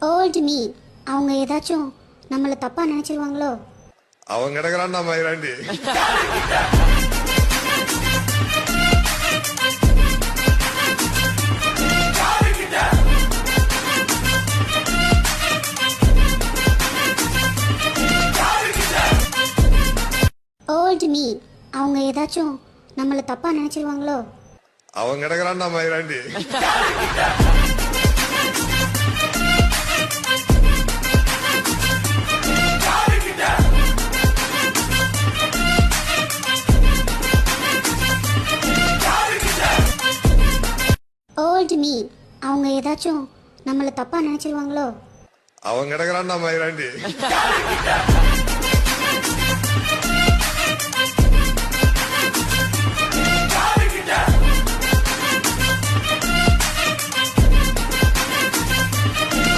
Volt me அவங்க ஏதாச்சும் நம்மள தப்பா நினைச்சிருவாங்களோ? அவங்க கிடக்குறான் நம்ம ஐராண்டி. ஓல்ட் மீ அவங்க ஏதாச்சும் நம்மள தப்பா நினைச்சிருவாங்களோ? அவங்க கிடக்குறான் நம்ம ஐராண்டி. ஓல்ட் மீ அவங்க ஏதாச்சும் நம்மள தப்பா நினைச்சிருவாங்களோ? அவங்க கிடக்குறான் நம்ம ஐராண்டி.